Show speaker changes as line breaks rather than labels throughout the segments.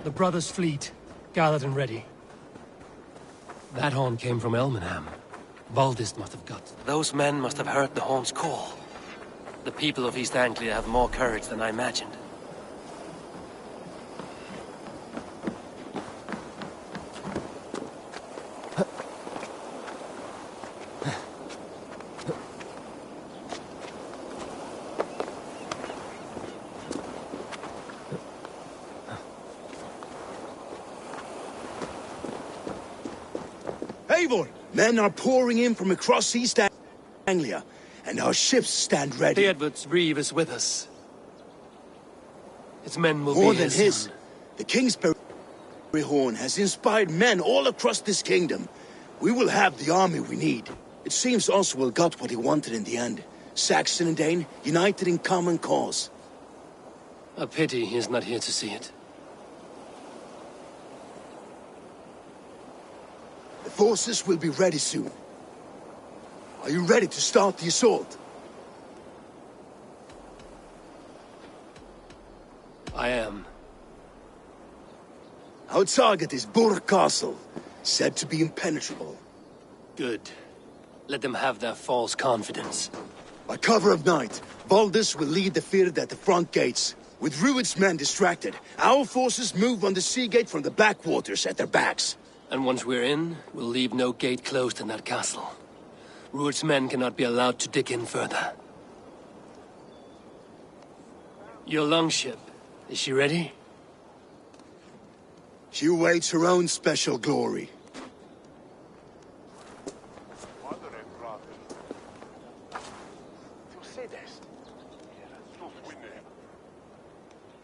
The brothers' fleet, gathered and ready. That horn came from Elmenham. Valdist must have got. Those men must have heard the horn's call. The people of East Anglia have more courage than I imagined.
Men are pouring in from across East Anglia, and our ships stand ready.
The Edward's Reeve is with us. Its men will
More
be
than
here
his,
soon.
the Kingsbury horn has inspired men all across this kingdom. We will have the army we need. It seems Oswald got what he wanted in the end. Saxon and Dane, united in common cause.
A pity he is not here to see it.
The forces will be ready soon. Are you ready to start the assault?
I am.
Our target is Burr Castle, said to be impenetrable.
Good. Let them have their false confidence.
By cover of night, Valdis will lead the field at the front gates. With Rued's men distracted, our forces move on the sea gate from the backwaters at their backs.
And once we're in, we'll leave no gate closed in that castle. Rued's men cannot be allowed to dig in further. Your longship, is she ready?
She awaits her own special glory.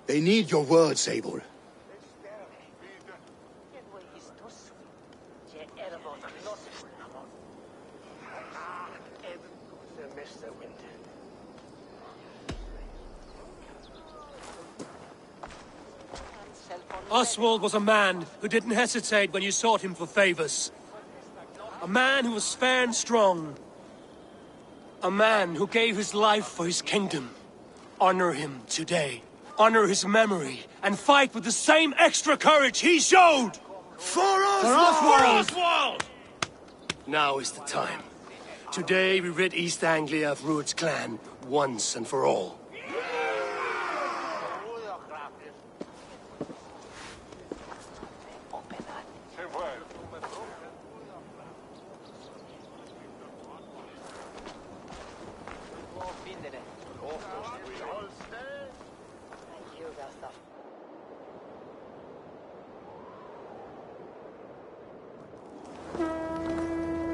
They need your words, Eivor.
Oswald was a man who didn't hesitate when you sought him for favors. A man who was fair and strong. A man who gave his life for his kingdom. Honor him today. Honor his memory, and fight with the same extra courage he showed!
For Oswald!
For Oswald! Now is the time. Today we rid East Anglia of Rued's clan, once and for all.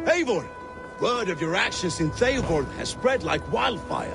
Eivor! Word of your actions in Theoborg has spread like wildfire.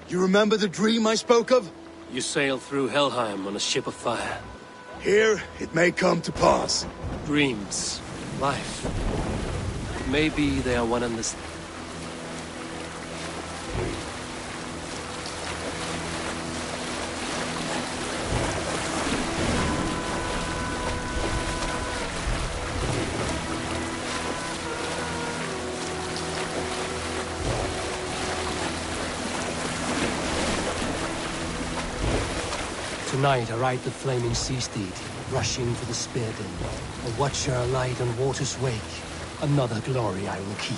You remember the dream I spoke of?
You sailed through Helheim on a ship of fire.
Here, it may come to pass.
Dreams. Life. Maybe they are one and the same. Tonight I ride the flaming sea steed, rushing for the spear din. A watcher alight on water's wake. Another glory I will keep.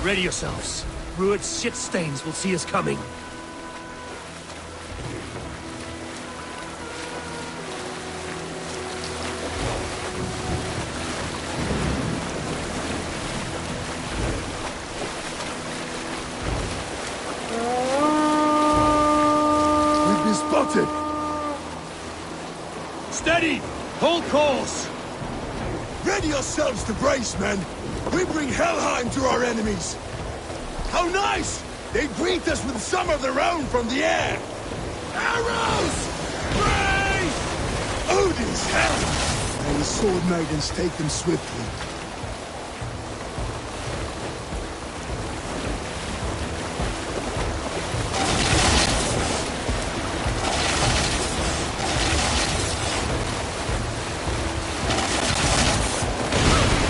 Ready yourselves. Rued's shit stains will see us coming.
We've been spotted!
Steady! Hold course!
Ready yourselves to brace, men! We bring Helheim to our enemies! How nice! They greet us with some of their own from the air! Arrows! Brace! Odin's hell! May the sword maidens take them swiftly.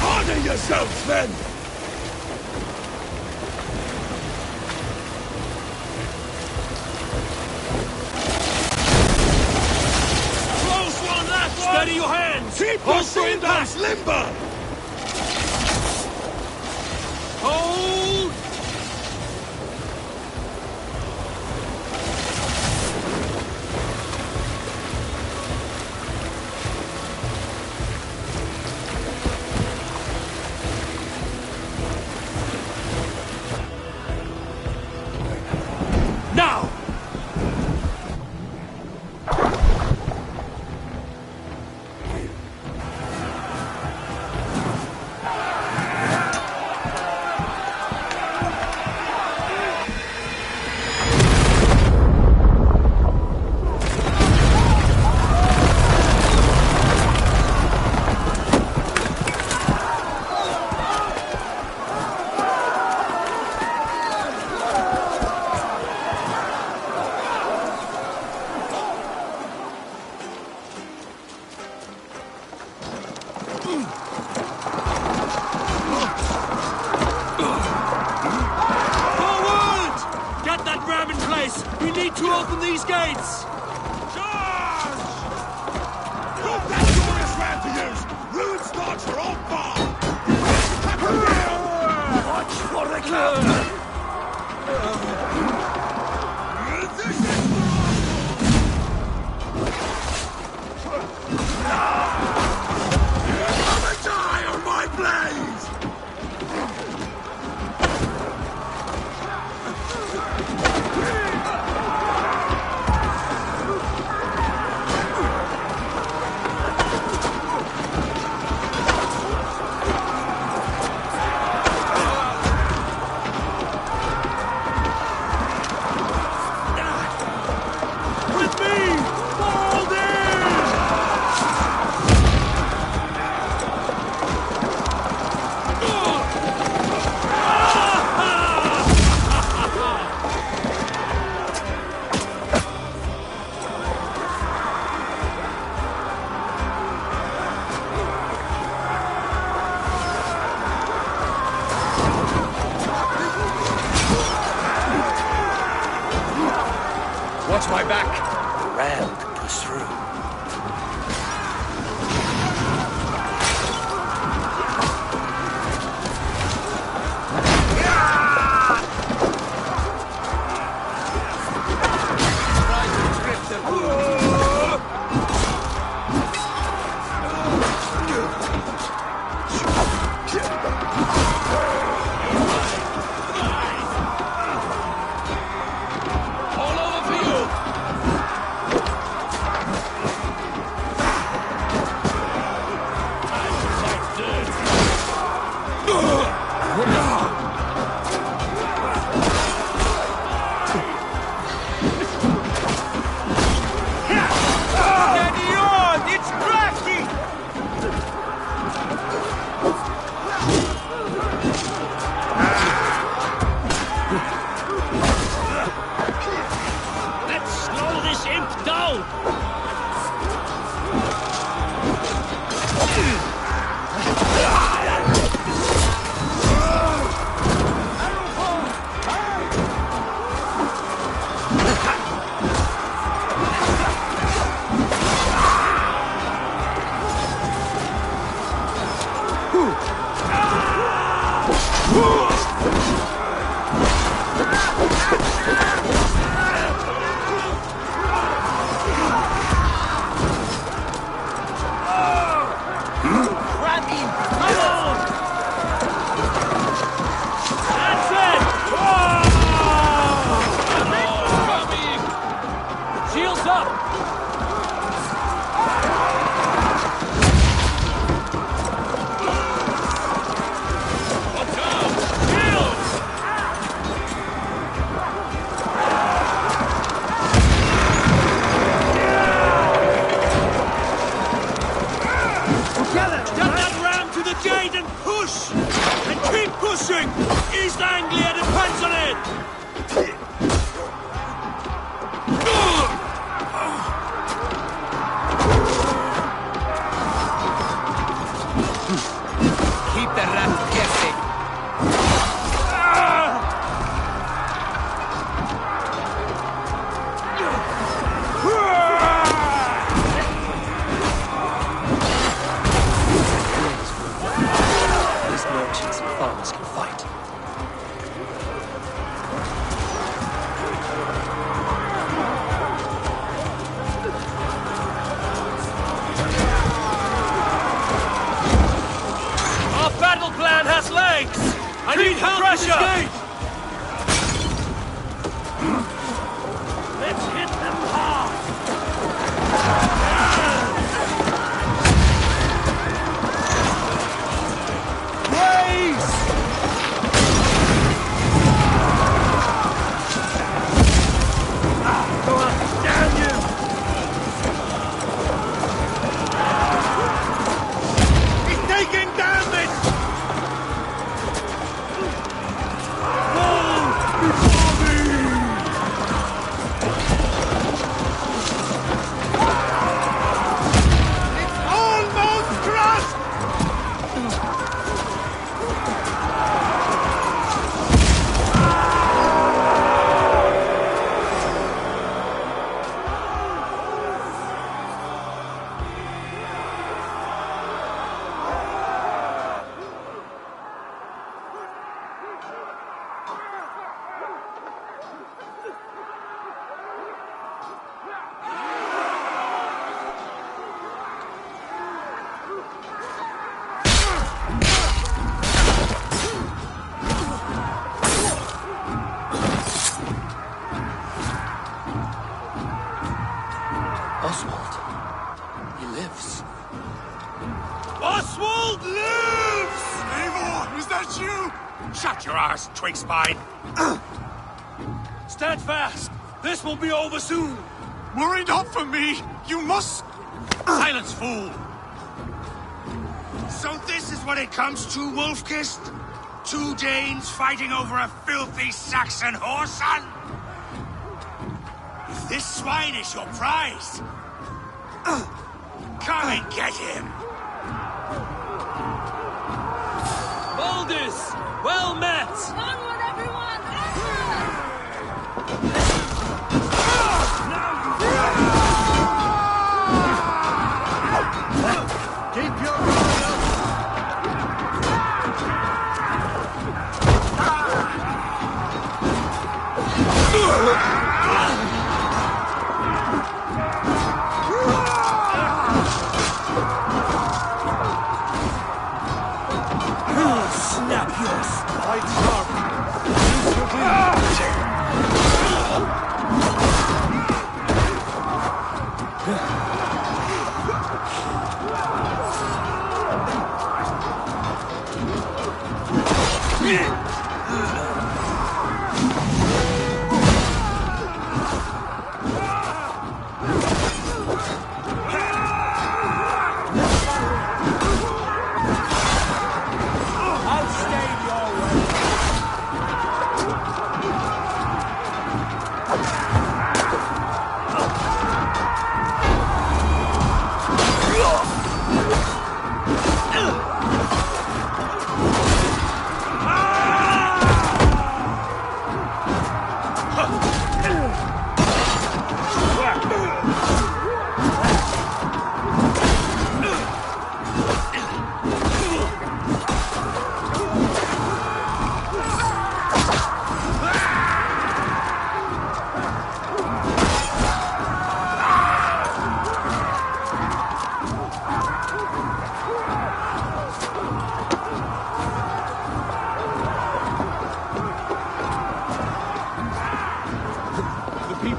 Honor yourselves, men!
Steady your hands!
Keep your shields limber!
Hold! Now! We need to open these gates!
Charge! Look, that door is round to use! Ruined stocks are all far! Watch for the cloud! This is You're gonna die on my blades!
Watch my back! The ram can push through. need help with this gate! Let's hit them hard! Raise! Go on, damn you! He's taking damage! Oswald. He lives. Oswald lives!
Eivor, is that you? Shut your arse, twig spine.
Stand fast. This will be over soon.
Worry not for me. You must...
Silence, fool.
So this is what it comes to, Wolfkist? 2 Danes fighting over a filthy Saxon whoreson? If this swine is your prize, come and get him!
Baldus, well met!
Onward, everyone!
Keep your guard up! Snap your spikes up!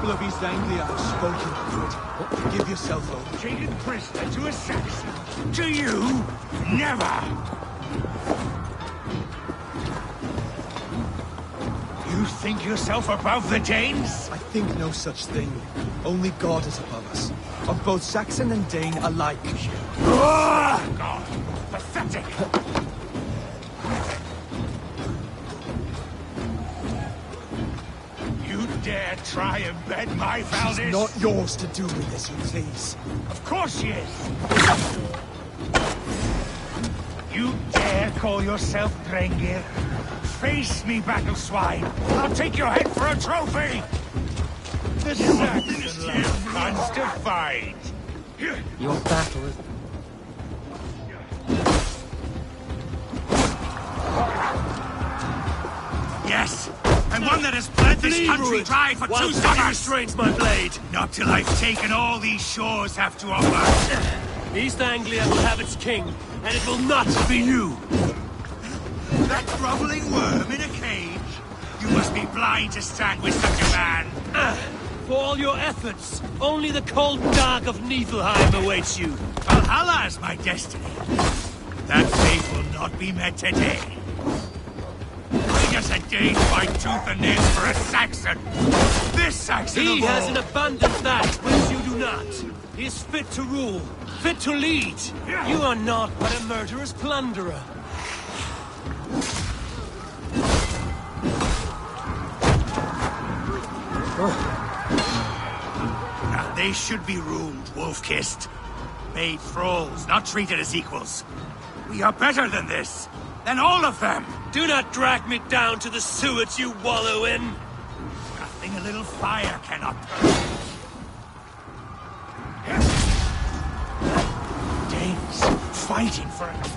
Of East Anglia have spoken good. Give yourself over.
Taken prisoner to a Saxon? To you? Never! You think yourself above the Danes?
I think no such thing. Only God is above us. Of both Saxon and Dane alike.
God, pathetic! You dare try and bend my Valdis?
It's not yours to do with as you please.
Of course she is! You dare call yourself Drengir? Face me, battle swine! I'll take your head for a trophy! The Saxon live comes to fight!
Your battle is...
Yes, and one that has bled this country dry for 2 summers!
restrains my blade!
Not till I've taken all these shores have to offer!
East Anglia will have its king, and it will not be you!
That groveling worm in a cage? You must be blind to stand with such a man.
For all your efforts, only the cold dark of Niflheim awaits you.
Valhalla is my destiny. That fate will not be met today. Just a Dane fight tooth and nail for a Saxon. This Saxon
He
of
has
all.
an abundance that which you do not. He is fit to rule, fit to lead. You are not but a murderous plunderer.
Now, they should be ruled, wolf-kissed. Made thralls, not treated as equals. We are better than this. Than all of them.
Do not drag me down to the sewage you wallow in.
Nothing a little fire cannot burn. Danes fighting for it.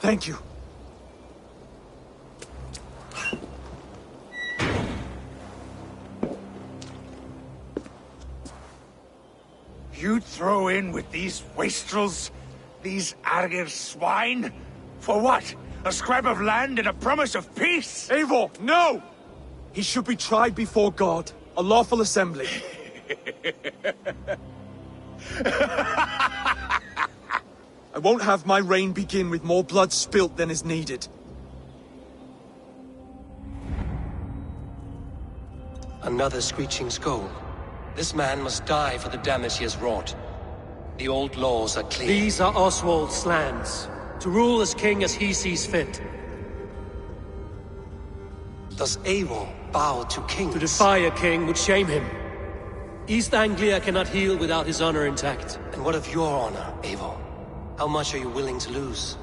Thank you.
You'd throw in with these wastrels? These Argir swine? For what? A scrap of land and a promise of peace?
Eivor, no! He should be tried before God, a lawful assembly. I won't have my reign begin with more blood spilt than is needed.
Another screeching skull. This man must die for the damage he has wrought. The old laws are clear. These are Oswald's lands, to rule as king as he sees fit. Does Eivor bow to kings? To defy a king would shame him. East Anglia cannot heal without his honor intact. And what of your honor, Eivor? How much are you willing to lose?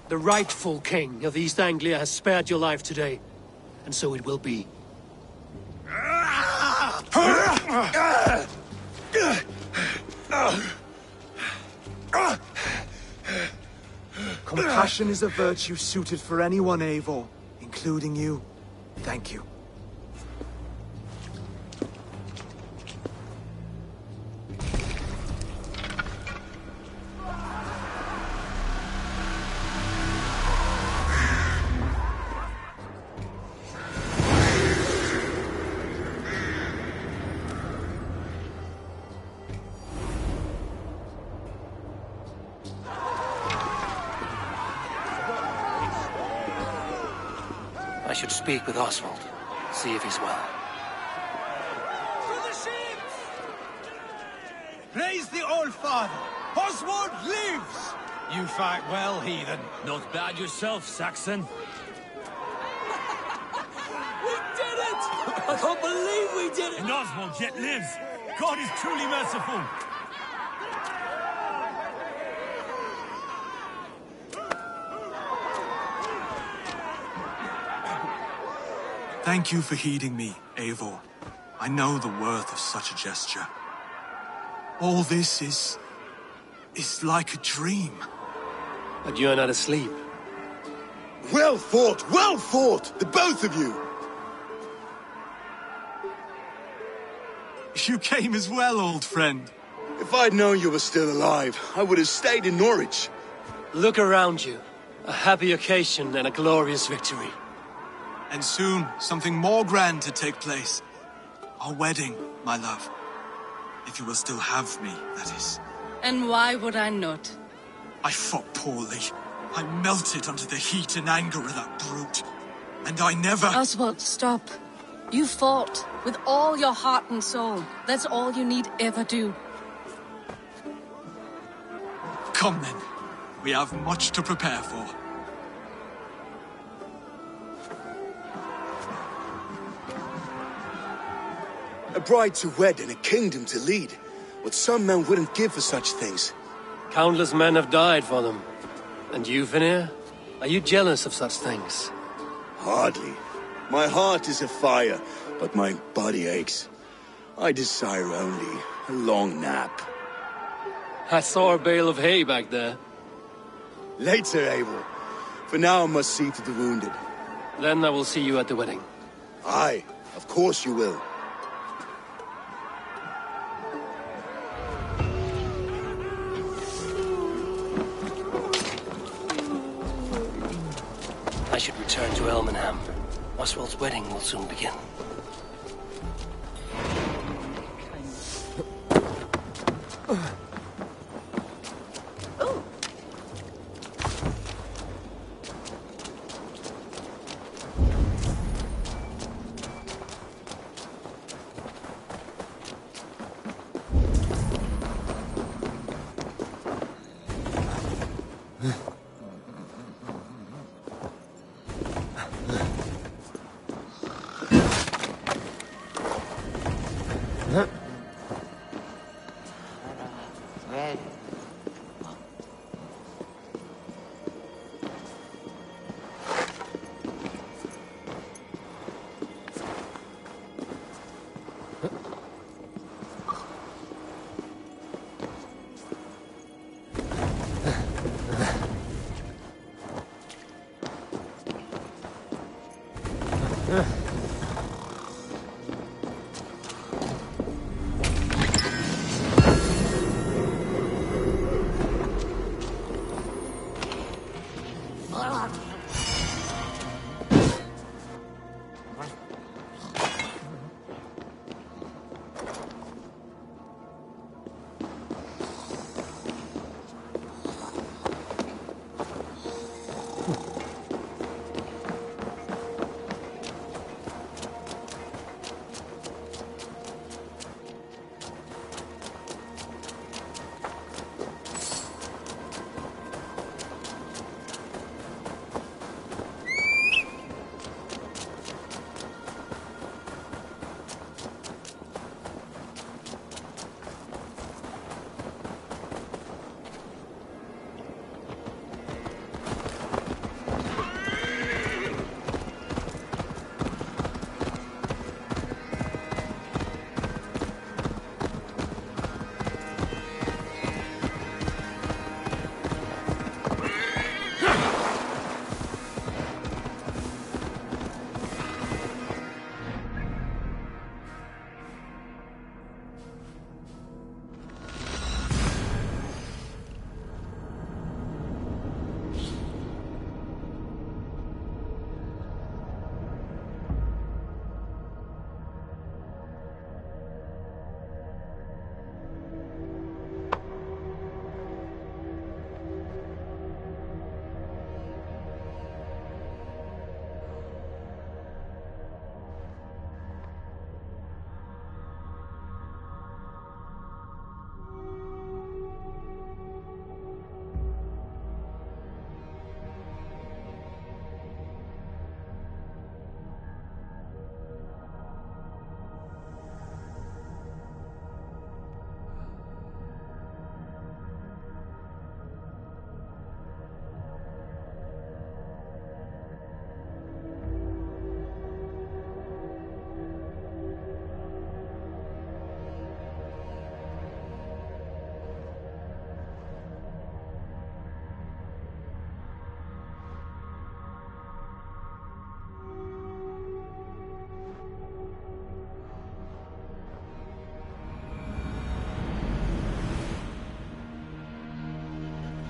The rightful king of East Anglia has spared your life today, and so it will be.
Compassion is a virtue suited for anyone, Eivor, including you. Thank you.
I should speak with Oswald, see if he's well.
To the ships! Praise the Old Father! Oswald lives!
You fight well, heathen. Not bad yourself, Saxon.
We did it! I can't believe we did it!
And Oswald yet lives. God is truly merciful.
Thank you for heeding me, Eivor. I know the worth of such a gesture. All this is like a dream.
But you're not asleep.
Well fought, the both of you.
You came as well, old friend.
If I'd known you were still alive, I would have stayed in Norwich.
Look around you. A happy occasion and a glorious victory.
And soon, something more grand to take place. Our wedding, my love. If you will still have me, that is.
And why would I not?
I fought poorly. I melted under the heat and anger of that brute. And I never...
Oswald, stop. You fought with all your heart and soul. That's all you need ever do.
Come then. We have much to prepare for.
bride to wed and a kingdom to lead. What some men wouldn't give for such things.
Countless men have died for them. And you, Vanir? Are you jealous of such things?
Hardly. My heart is afire, but my body aches. I desire only a long nap.
I saw a bale of hay back there.
Later, Abel. For now, I must see to the wounded.
Then I will see you at the wedding.
Aye, of course you will.
I should return to Elmenham. Oswald's wedding will soon begin.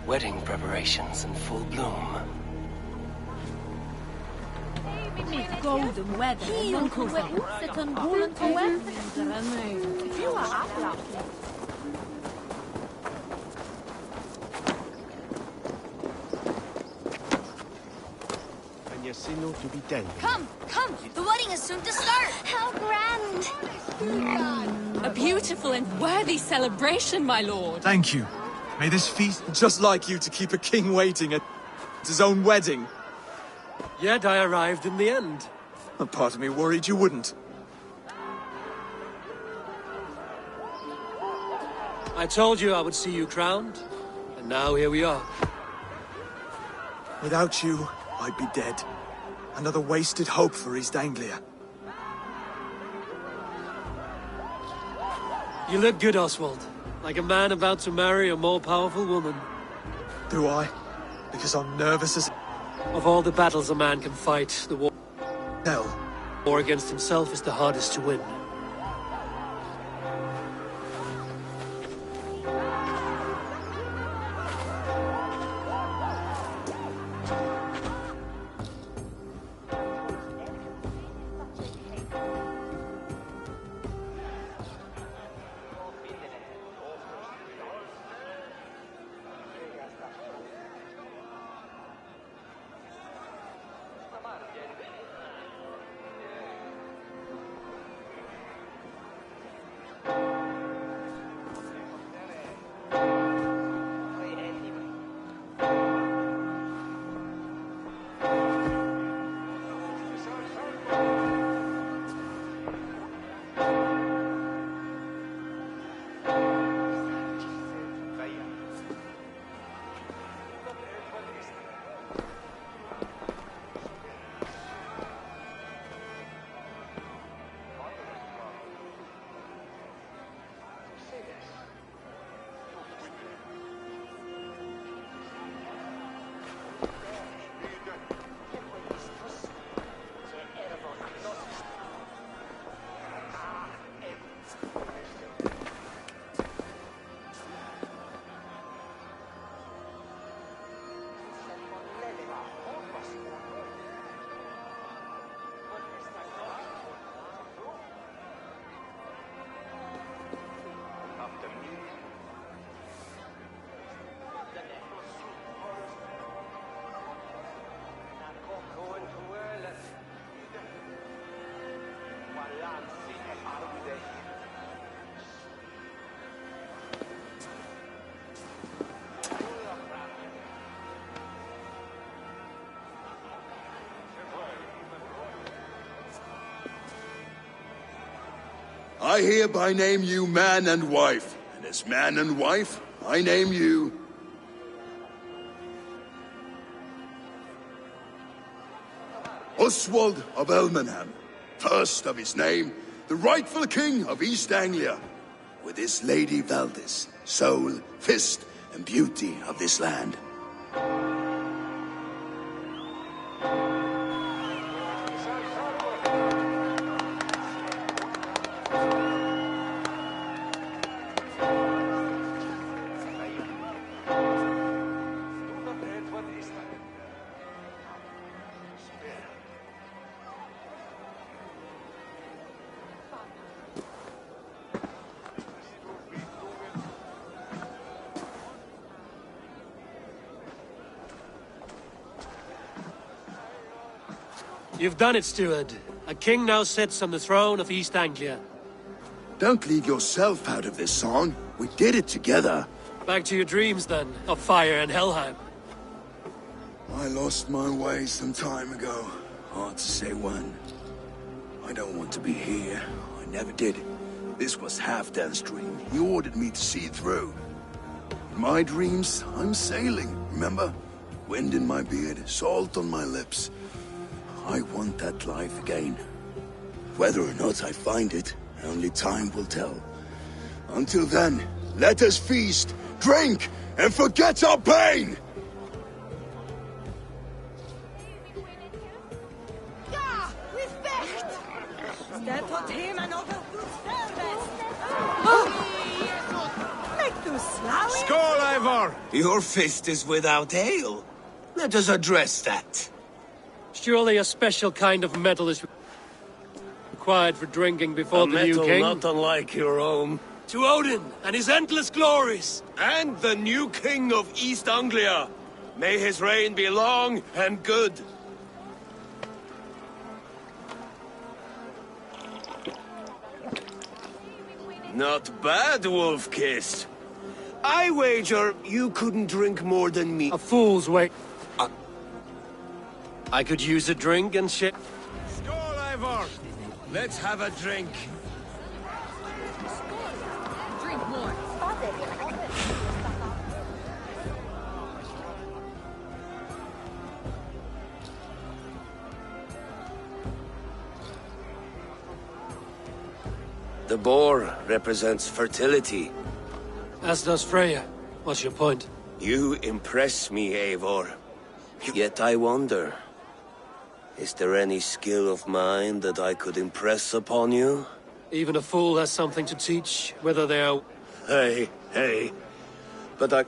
Wedding preparations in full bloom.
Mit golden weather, Uncle Whitset and Holland to If you are up,
to be done.
Come, come! The wedding is soon to start! How grand!
A beautiful and worthy celebration, my lord.
Thank you. May this feast... Just like you to keep a king waiting at his own wedding.
Yet I arrived in the end.
A part of me worried you wouldn't.
I told you I would see you crowned, and now here we are.
Without you, I'd be dead. Another wasted hope for East Anglia.
You look good, Oswald. Like a man about to marry a more powerful woman.
Do I? Because I'm nervous as
Of all the battles a man can fight, the
hell.
war against himself is the hardest to win.
I hereby name you man and wife, and as man and wife, I name you... Oswald of Elmenham, first of his name, the rightful king of East Anglia, with his lady Valdis, soul, fist, and beauty of this land.
You've done it, steward. A king now sits on the throne of East Anglia.
Don't leave yourself out of this song. We did it together.
Back to your dreams, then, of fire and Helheim.
I lost my way some time ago. Hard to say when. I don't want to be here. I never did. This was Halfdan's dream. He ordered me to see it through. In my dreams, I'm sailing, remember? Wind in my beard, salt on my lips. I want that life again. Whether or not I find it, only time will tell. Until then, let us feast, drink, and forget our pain!
Ja, vi fecht! Det har teman av Make du slowing?
Skål, Eivor!
Your fist is without ale. Let us address that.
Surely a special kind of metal is required for drinking before the new king.
Not unlike your own.
To Odin and his endless glories!
And the new king of East Anglia. May his reign be long and good. Not bad, Wolf-Kissed. I wager you couldn't drink more than me.
A fool's way. I could use a drink and shit.
Skål, Eivor! Let's have a drink.
Drink more.
The boar represents fertility.
As does Freya. What's your point?
You impress me, Eivor. Yet I wonder, is there any skill of mine that I could impress upon you?
Even a fool has something to teach, whether they are...
Hey. But I...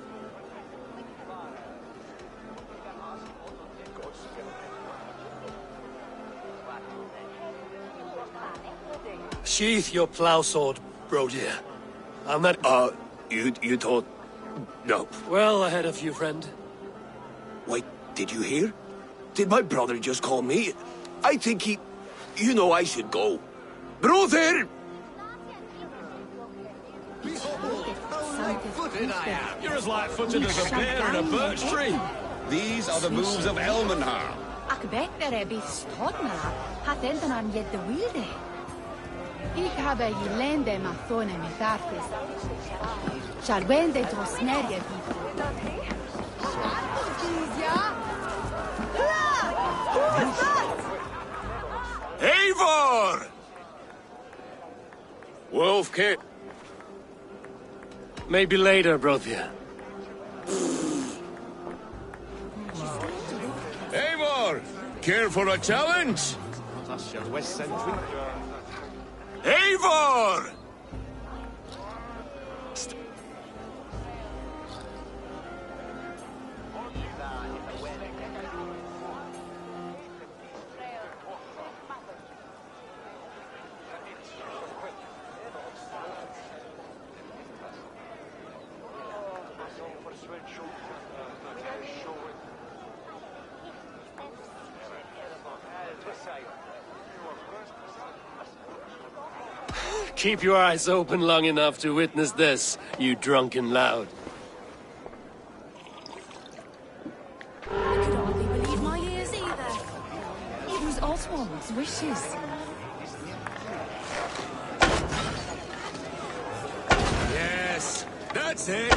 Sheath your plow sword, bro dear. I'm not...
You thought... No.
Well ahead of you, friend.
Wait, did you hear? Did my brother just call me? I think he... You know I should go. Brother!
Light-footed I am. You're as light-footed as a bear in a birch tree. These are the moves of Elmenhar.
Ik weet er heb ik stod maar. Had enten aan je de wilde. Ik heb je lende maar thone met artes. Charwende drosnerje
Eivor! Wolfkit.
Maybe later, brother.
Eivor! Care for a challenge? Eivor!
Keep your eyes open long enough to witness this, you drunken loud.
I could hardly believe my ears either. It was Oswald's wishes.
Yes, that's it!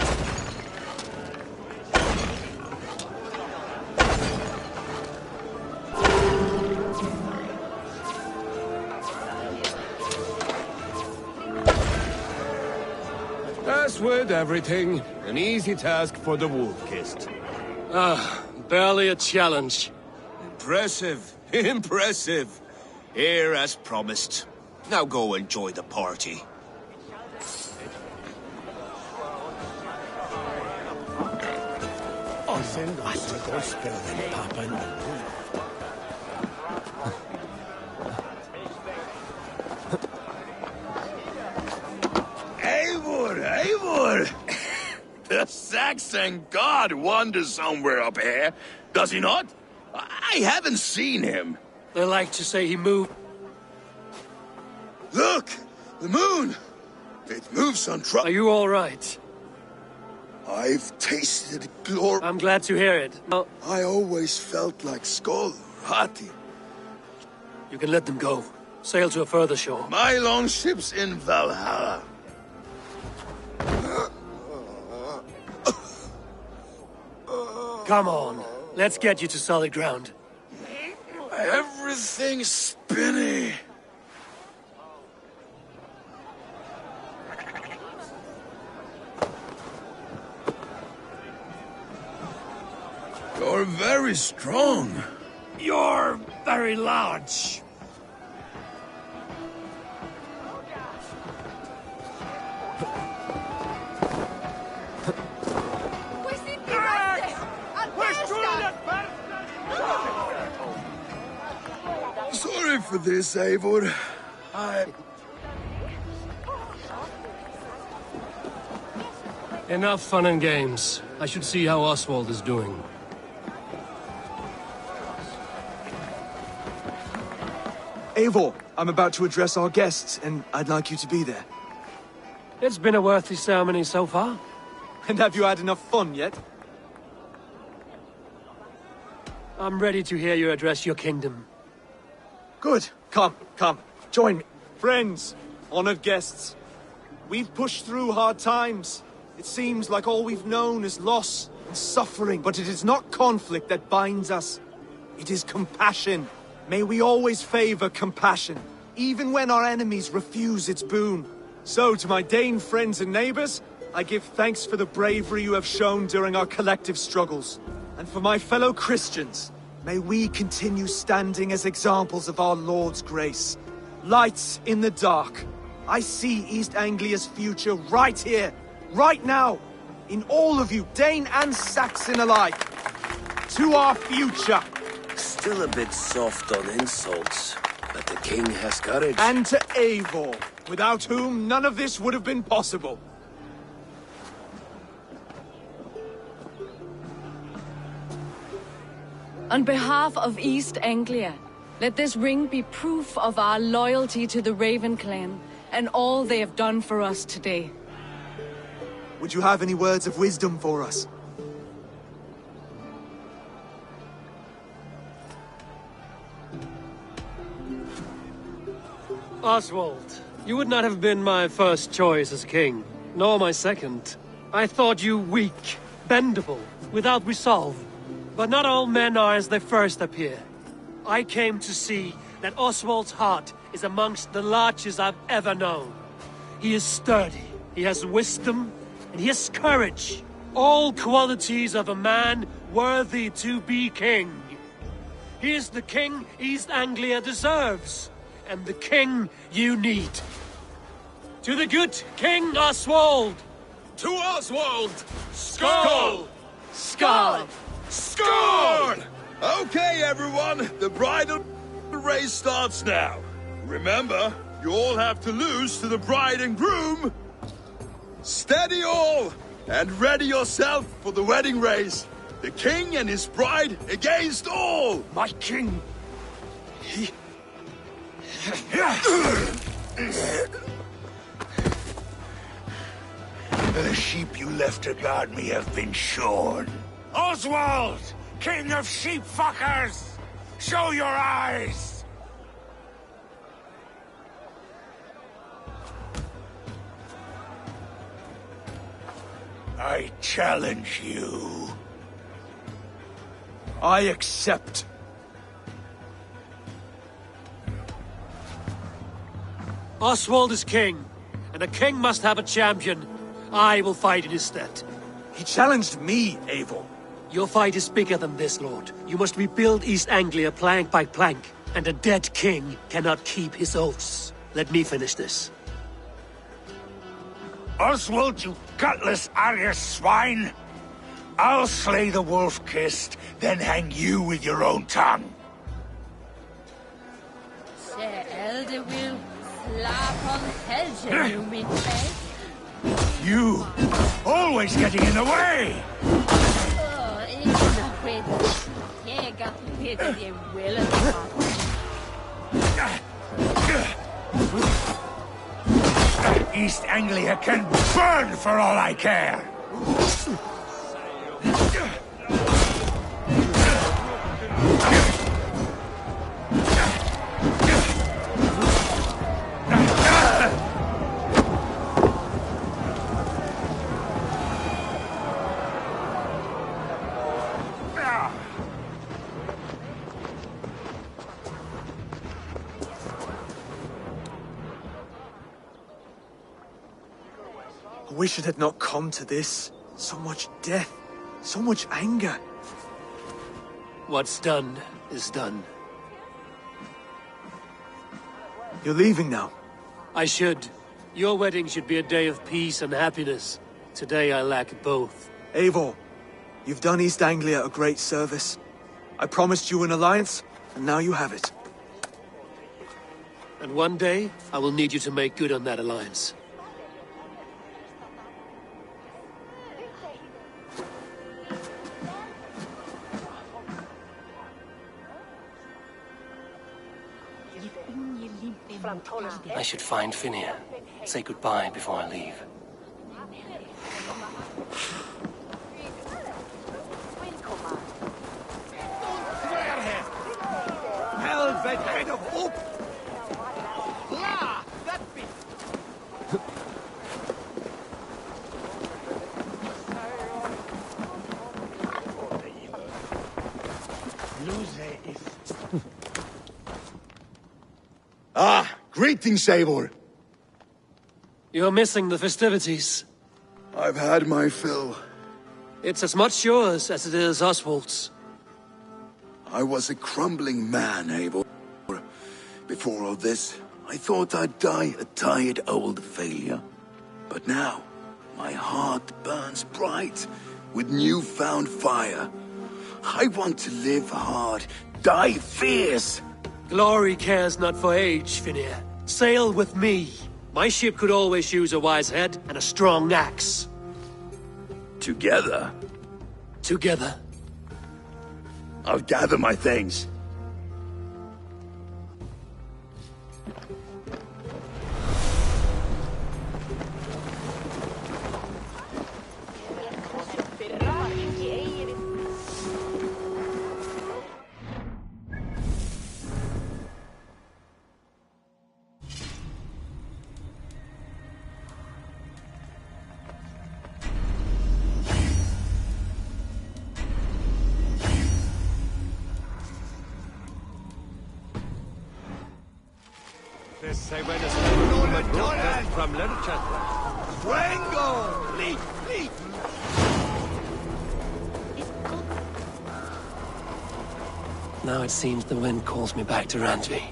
As with everything, an easy task for the Wolf-Kissed.
Barely a challenge.
Impressive. Impressive. Here as promised. Now go enjoy the party. Eivor! The Saxon god wanders somewhere up here, does he not? I haven't seen him.
They like to say he moved.
Look! The moon! It moves on
Are you all right?
I've tasted glory.
I'm glad to hear it. Now,
I always felt like Skoll, Hati.
you can let them go. Sail to a further shore.
My longship's in Valhalla.
Come on. Let's get you to solid ground.
Everything's spinny. You're very strong.
You're very large.
Sorry for this, Eivor.
Enough fun and games. I should see how Oswald is doing.
Eivor, I'm about to address our guests, and I'd like you to be there.
It's been a worthy ceremony so far.
And have you had enough fun yet?
I'm ready to hear you address your kingdom.
Good. Come, join me. Friends, honored guests. We've pushed through hard times. It seems like all we've known is loss and suffering, but it is not conflict that binds us. It is compassion. May we always favor compassion, even when our enemies refuse its boon. So, to my Dane friends and neighbors, I give thanks for the bravery you have shown during our collective struggles. And for my fellow Christians, may we continue standing as examples of our Lord's grace. Lights in the dark. I see East Anglia's future right here, right now, in all of you, Dane and Saxon alike. To our future.
Still a bit soft on insults, but the king has courage.
And to Eivor, without whom none of this would have been possible.
On behalf of East Anglia, let this ring be proof of our loyalty to the Raven clan and all they have done for us today.
Would you have any words of wisdom for us?
Oswald, you would not have been my first choice as king, nor my second. I thought you weak, bendable, without resolve. But not all men are as they first appear. I came to see that Oswald's heart is amongst the largest I've ever known. He is sturdy, he has wisdom, and he has courage. All qualities of a man worthy to be king. He is the king East Anglia deserves, and the king you need. To the good King Oswald!
To Oswald!
Skull!
Skull!
Score! Okay, everyone, the bridal race starts now. Remember, you all have to lose to the bride and groom. Steady all, and ready yourself for the wedding race. The king and his bride against all.
My king! The sheep you left to guard me have been shorn. Oswald! King of sheep fuckers! Show your eyes! I challenge you.
I accept.
Oswald is king, and a king must have a champion. I will fight in his stead.
He challenged me, Eivor.
Your fight is bigger than this, Lord. You must rebuild East Anglia plank by plank, and a dead king cannot keep his oaths. Let me finish this.
Oswald, you gutless Arya swine! I'll slay the wolf-kissed, then hang you with your own tongue.
Elde will slap on Helge, you mean say?
You! Always getting in the way!
Oh, inte skit. Jag vet att jag vill
East Anglia can burn for all I care!
I wish it had not come to this. So much death, so much anger.
What's done is done.
You're leaving now.
I should. Your wedding should be a day of peace and happiness. Today I lack both.
Eivor, you've done East Anglia a great service. I promised you an alliance, and now you have it.
And one day, I will need you to make good on that alliance. I should find Finnear. Say goodbye before I leave.
Helvete head of hope!
La! That bit!
Ah, greetings, Eivor.
You're missing the festivities.
I've had my fill.
It's as much yours as it is Oswald's.
I was a crumbling man, Eivor. Before all this, I thought I'd die a tired old failure. But now, my heart burns bright with newfound fire. I want to live hard, die fierce.
Glory cares not for age, Finir. Sail with me. My ship could always use a wise head and a strong axe.
Together?
Together.
I'll gather my things.
Now it seems the wind calls me back to Randvi.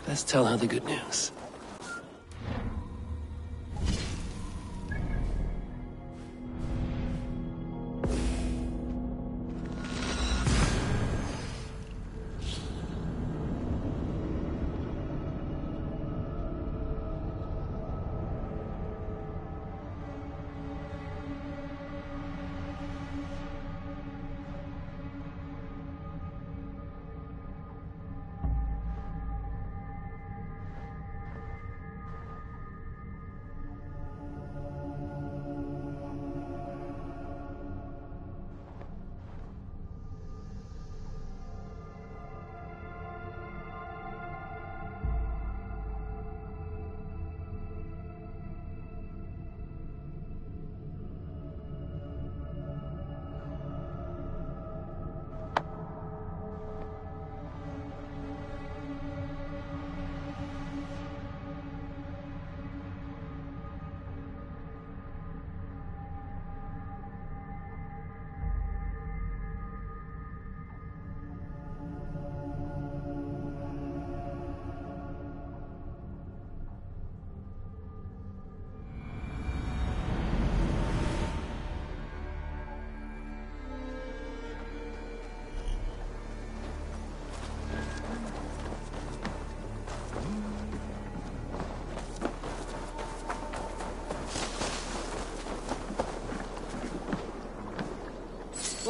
Let's tell her the good news.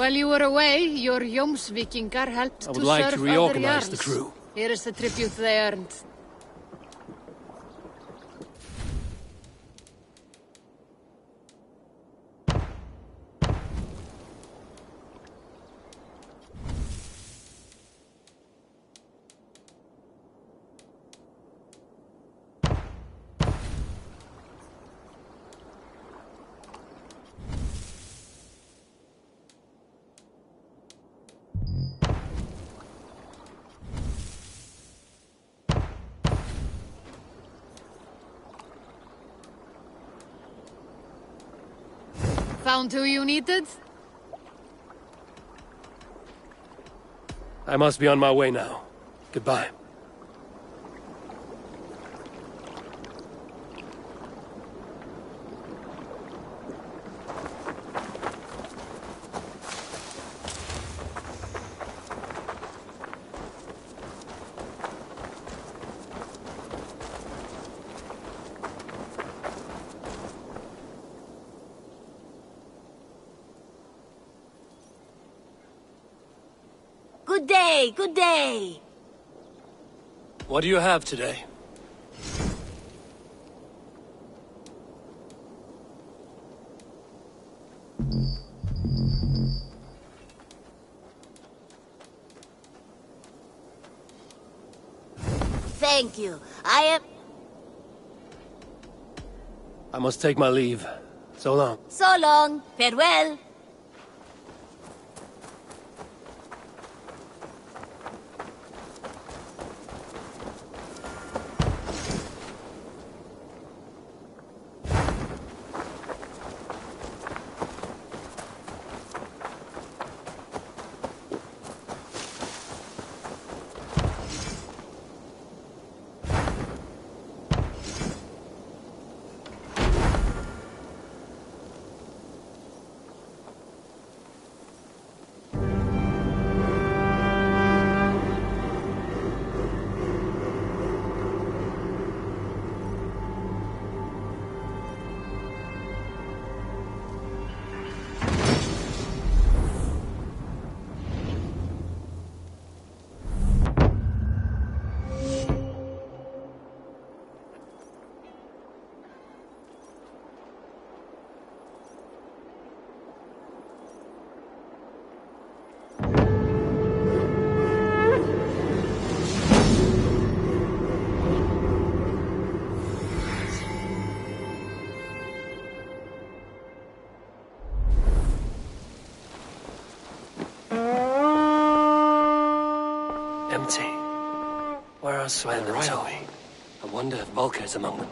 While you were away, your Jomsvikingar helped
I
to
would like to
serve
reorganize
other
the
jarls.
crew.
Here is the tribute they earned. Found who you needed?
I must be on my way now. Goodbye.
Good day, good day.
What do you have today?
Thank you.
I must take my leave. So long.
So long. Farewell.
royalty. Where are Sven and Toby? I wonder if Volker's among them.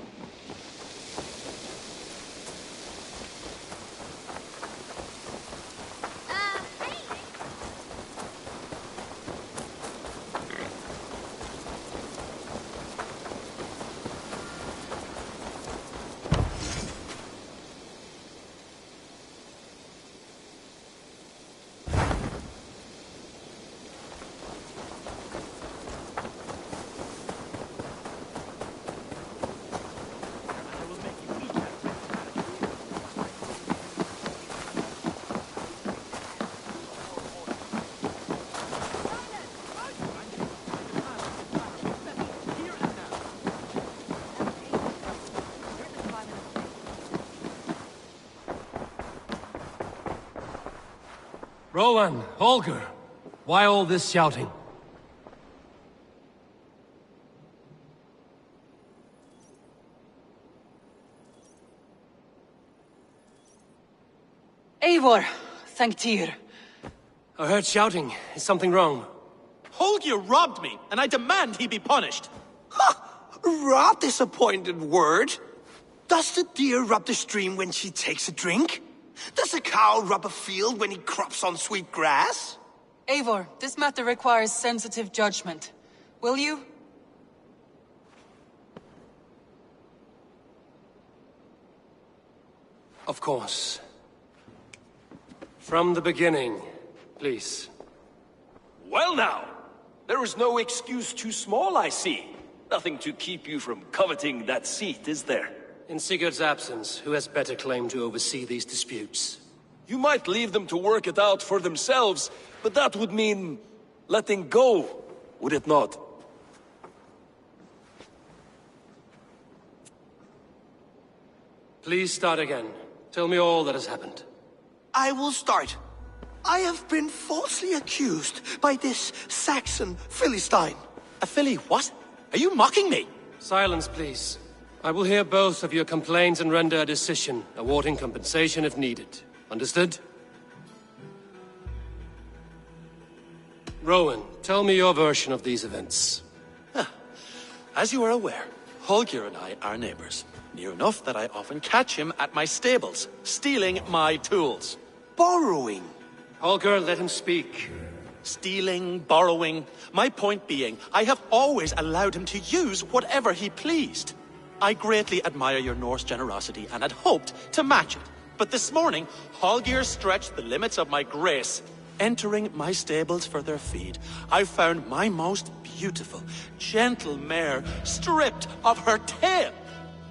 Rowan, Holger, why all this shouting?
Eivor, thank Tyr.
I heard shouting. Is something wrong?
Holger robbed me, and I demand he be punished.
Rot is a pointed word. Does the deer rub the stream when she takes a drink? Does a cow rub a field when he crops on sweet grass?
Eivor, this matter requires sensitive judgment. Will you?
Of course. From the beginning, please.
Well now, there is no excuse too small, I see. Nothing to keep you from coveting that seat, is there?
In Sigurd's absence, who has better claim to oversee these disputes?
You might leave them to work it out for themselves, but that would mean letting go, would it not?
Please start again. Tell me all that has happened.
I will start. I have been falsely accused by this Saxon Philistine.
A Philly what? Are you mocking me?
Silence, please. I will hear both of your complaints and render a decision, awarding compensation if needed. Understood? Rowan, tell me your version of these events.
As you are aware, Holger and I are neighbors. Near enough that I often catch him at my stables, stealing my tools.
Borrowing.
Holger, let him speak.
Stealing, borrowing. My point being, I have always allowed him to use whatever he pleased. I greatly admire your Norse generosity and had hoped to match it. But this morning, Holger stretched the limits of my grace. Entering my stables for their feed, I found my most beautiful, gentle mare stripped of her tail.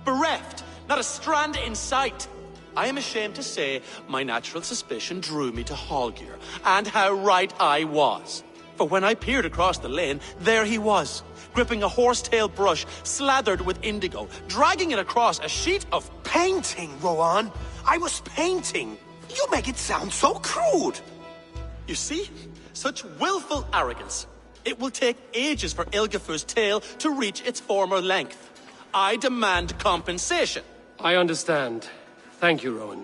Bereft, not a strand in sight. I am ashamed to say my natural suspicion drew me to Holger, and how right I was. For when I peered across the lane, there he was, gripping a horsetail brush slathered with indigo, dragging it across a sheet of
painting, Rowan. I was painting. You make it sound so crude.
You see? Such willful arrogance. It will take ages for Ilgafur's tail to reach its former length. I demand compensation.
I understand. Thank you, Rowan.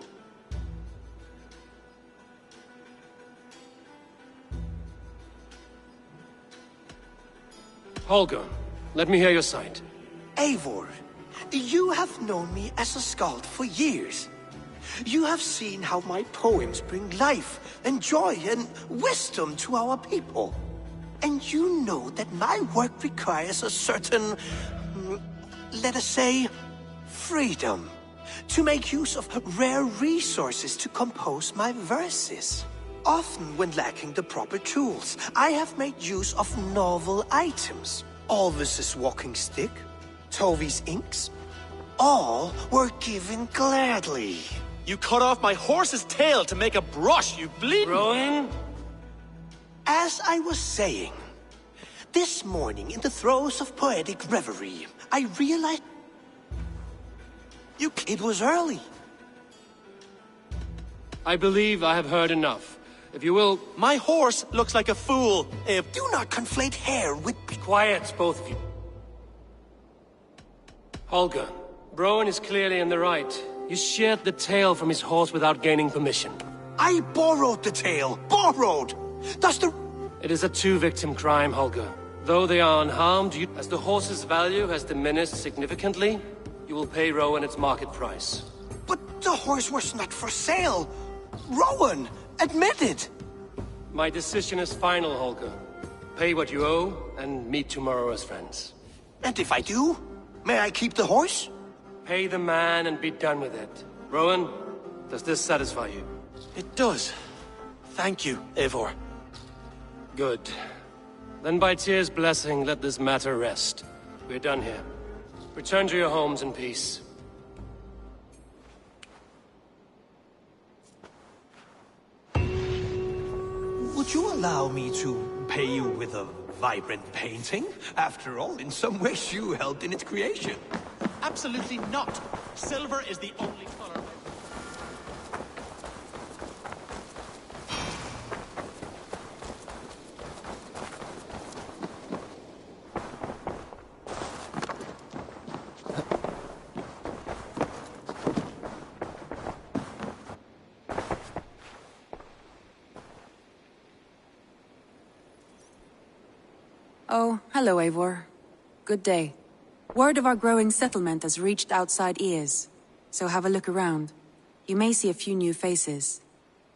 Holger, let me hear your side.
Eivor, you have known me as a skald for years. You have seen how my poems bring life and joy and wisdom to our people. And you know that my work requires a certain, let us say, freedom. To make use of rare resources to compose my verses. Often when lacking the proper tools, I have made use of novel items. Alvis's walking stick, Tovi's inks, all were given gladly.
You cut off my horse's tail to make a brush, you bleeding...
Rowan?
As I was saying, this morning in the throes of poetic reverie, I realized... It was early.
I believe I have heard enough. If you will...
My horse looks like a fool.
Do not conflate hair with...
Be quiet, both of you. Holger, Rowan is clearly in the right. You sheared the tail from his horse without gaining permission.
I borrowed the tail. Borrowed! Does the...
It is a two-victim crime, Holger. Though they are unharmed, as the horse's value has diminished significantly, you will pay Rowan its market price.
But the horse was not for sale. Rowan, admit it.
My decision is final, Holger. Pay what you owe, and meet tomorrow as friends.
And if I do, may I keep the horse?
Pay the man and be done with it. Rowan, does this satisfy you?
It does. Thank you, Eivor.
Good. Then by Tyr's blessing, let this matter rest. We're done here. Return to your homes in peace.
Would you allow me to pay you with a vibrant painting? After all, in some ways you helped in its creation.
Absolutely not. Silver is the only color.
Oh, hello, Eivor. Good day. Word of our growing settlement has reached outside ears, so have a look around. You may see a few new faces.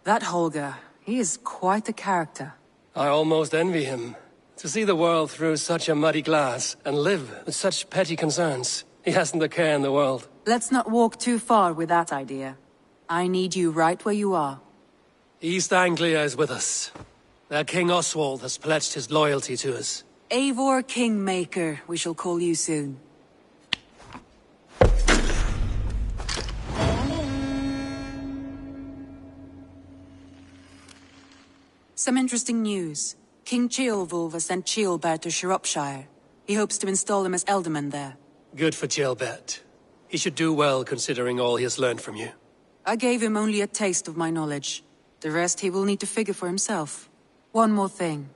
That Holger, he is quite a character.
I almost envy him. To see the world through such a muddy glass, and live with such petty concerns. He hasn't a care in the world.
Let's not walk too far with that idea. I need you right where you are.
East Anglia is with us. Their King Oswald has pledged his loyalty to us.
Eivor Kingmaker, we shall call you soon. Some interesting news. King Ceolwulf has sent Ceolbert to Shropshire. He hopes to install him as Elderman there.
Good for Ceolbert. He should do well considering all he has learned from you.
I gave him only a taste of my knowledge. The rest he will need to figure for himself. One more thing.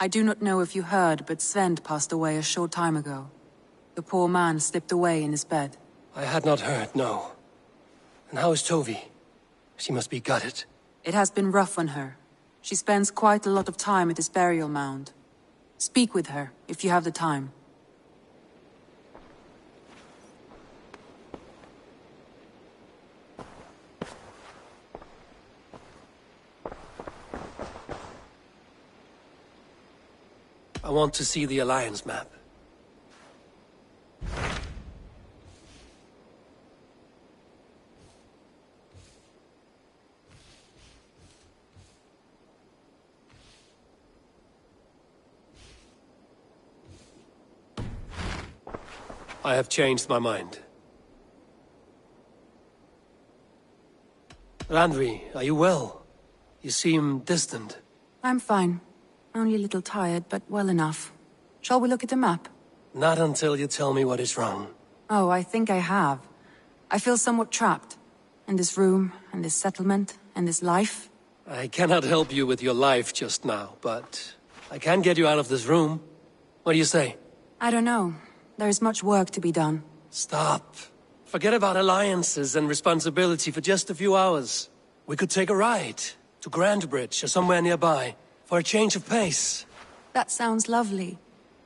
I do not know if you heard, but Svend passed away a short time ago. The poor man slipped away in his bed.
I had not heard, no. And how is Tovi? She must be gutted.
It has been rough on her. She spends quite a lot of time at his burial mound. Speak with her, if you have the time.
I want to see the Alliance map. I have changed my mind. Randvi, are you well? You seem distant.
I'm fine. Only a little tired, but well enough. Shall we look at the map?
Not until you tell me what is wrong.
Oh, I think I have. I feel somewhat trapped. In this room, and this settlement, and this life.
I cannot help you with your life just now, but I can get you out of this room. What do you say?
I don't know. There is much work to be done.
Stop. Forget about alliances and responsibility for just a few hours. We could take a ride to Grandbridge or somewhere nearby for a change of pace.
That sounds lovely.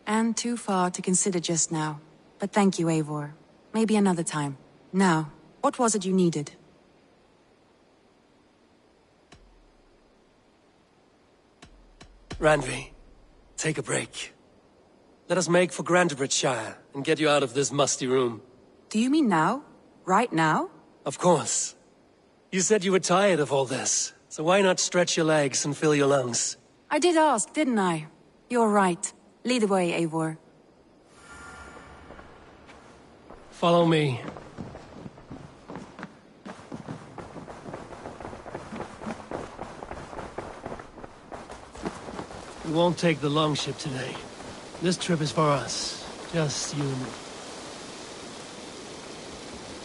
And too far to consider just now. But thank you, Eivor. Maybe another time. Now, what was it you needed?
Randvi, take a break. Let us make for Grandbridgeshire and get you out of this musty room.
Do you mean now? Right now?
Of course. You said you were tired of all this, so why not stretch your legs and fill your lungs?
I did ask, didn't I? You're right. Lead the way, Eivor.
Follow me. We won't take the longship today. This trip is for us. Just you and me.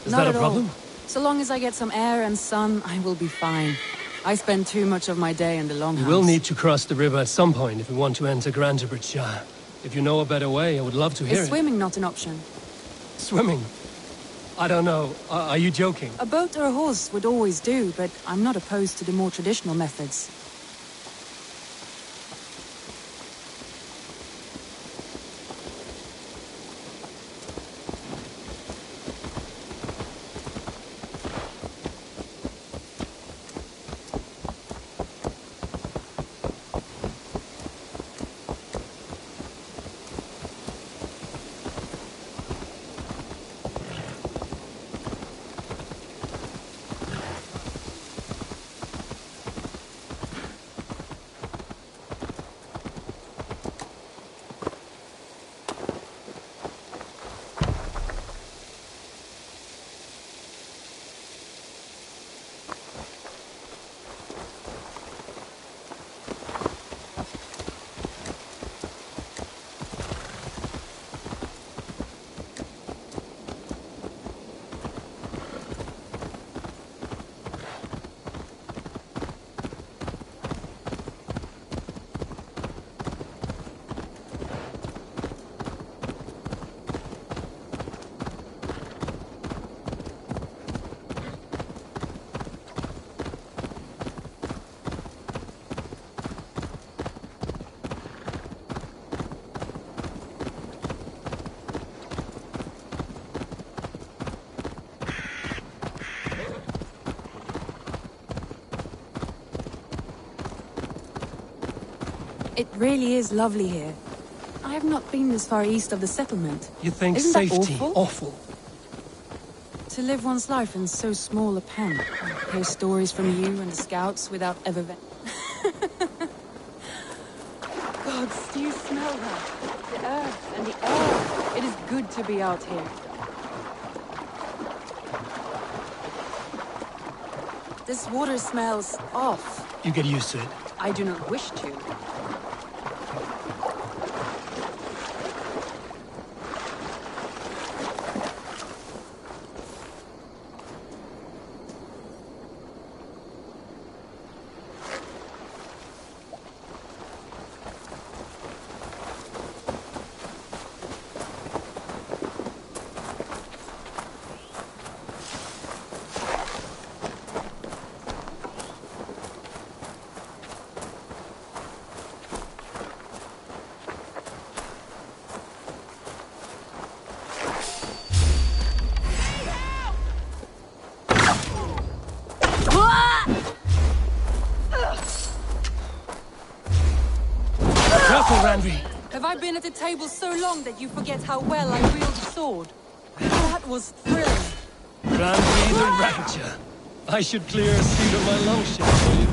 Is
Not
that a
at
problem?
all. So long as I get some air and sun, I will be fine. I spend too much of my day in the longhouse.
We will need to cross the river at some point if we want to enter Grandbridgeshire. If you know a better way, I would love to hear it.
Is swimming not an option?
Swimming? I don't know. Are you joking?
A boat or a horse would always do, but I'm not opposed to the more traditional methods. It really is lovely here. I have not been this far east of the settlement.
You think
Isn't that
safety
awful?
awful?
To live one's life in so small a pen. Hear stories from you and the scouts without ever... God, do you smell that? The earth and the air. It is good to be out here. This water smells off.
You get used to it.
I do not wish to.
Have I been at the table so long that you forget how well I wield a sword? That was thrilling.
Randy the Ravager. I should clear a seat of my longship for you.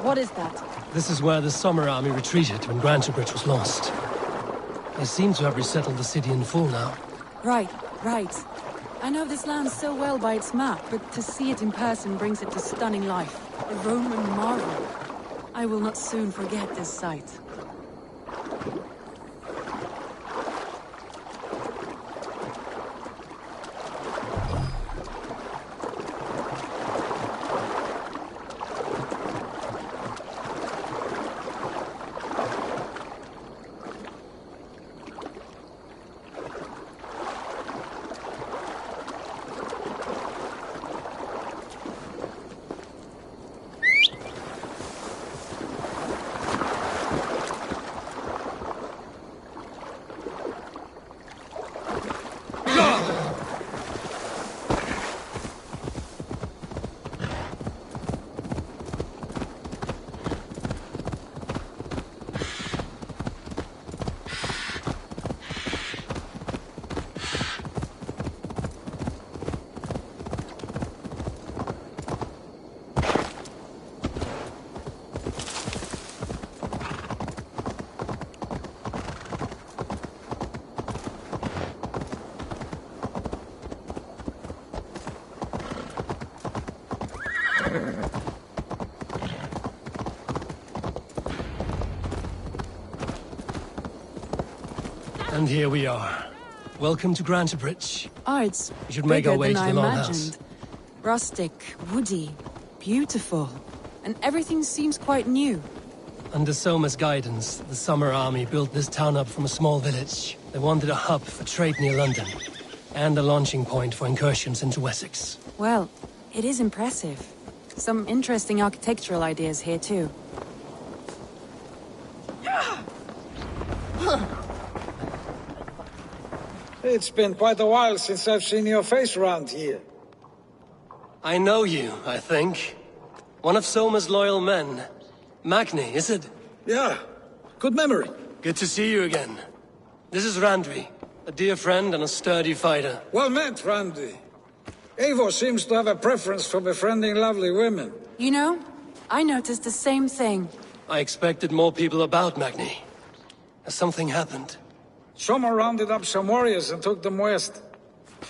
What is that?
This is where the Summer Army retreated when Grantebridge was lost. They seem to have resettled the city in full now.
Right. I know this land so well by its map, but to see it in person brings it to stunning life. A Roman marvel. I will not soon forget this sight.
And here we are. Welcome to Grantebridge.
Oh, it's
We should make our way to the Longhouse.
Rustic, woody, beautiful. And everything seems quite new.
Under Soma's guidance, the Summer Army built this town up from a small village. They wanted a hub for trade near London, and a launching point for incursions into Wessex.
Well, it is impressive. Some interesting architectural ideas here, too.
It's been quite a while since I've seen your face around here.
I know you, I think. One of Soma's loyal men. Magni, is it?
Yeah. Good memory.
Good to see you again. This is Randvi, a dear friend and a sturdy fighter.
Well met, Randy. Eivor seems to have a preference for befriending lovely women.
You know, I noticed the same thing.
I expected more people about Magni. Has something happened?
Someone rounded up some warriors and took them west.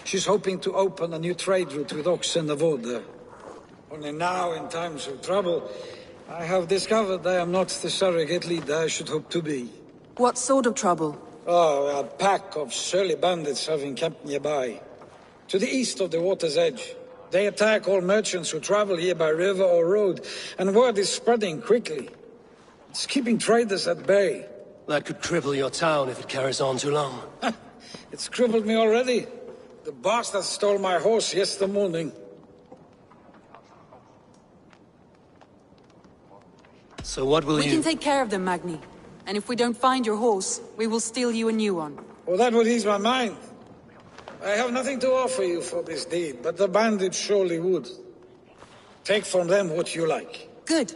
She's hoping to open a new trade route with Oxen of Oda. Only now, in times of trouble, I have discovered I am not the surrogate leader I should hope to be.
What sort of trouble?
Oh, a pack of surly bandits have encamped nearby. To the east of the water's edge. They attack all merchants who travel here by river or road, and word is spreading quickly. It's keeping traders at bay.
That could cripple your town if it carries on too long.
It's crippled me already. The bastard stole my horse yesterday morning.
So what will
We can take care of them, Magni. And if we don't find your horse, we will steal you a new one.
Well, that would ease my mind. I have nothing to offer you for this deed, but the bandits surely would. Take from them what you like.
Good.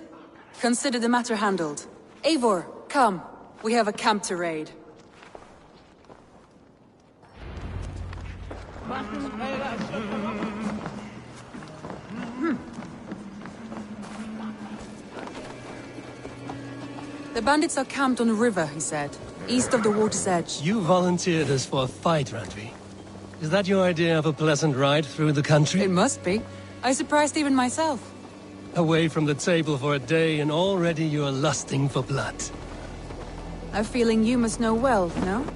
Consider the matter handled. Eivor, come. We have a camp to raid. The bandits are camped on the river, he said. East of the water's edge.
You volunteered us for a fight, Randvi. Is that your idea of a pleasant ride through the country?
It must be. I surprised even myself.
Away from the table for a day and already you are lusting for blood.
A feeling you must know well, no?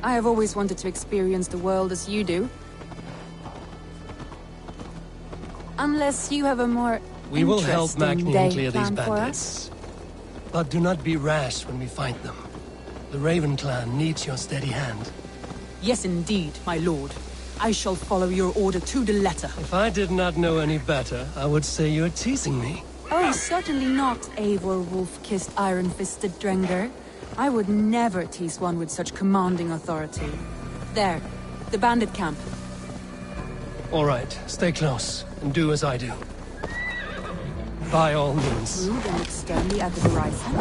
I have always wanted to experience the world as you do. Unless you have a more
We will help Magni
day
clear these
planned for
bandits. But do not be rash when we find them. The Raven clan needs your steady hand.
Yes, indeed, my lord. I shall follow your order to the letter.
If I did not know any better, I would say you're teasing me.
Oh, certainly not, Eivor wolf-kissed iron-fisted Drenger. I would never tease one with such commanding authority. There, the bandit camp.
All right, stay close, and do as I do. By all means.
Rude and look sternly at the horizon.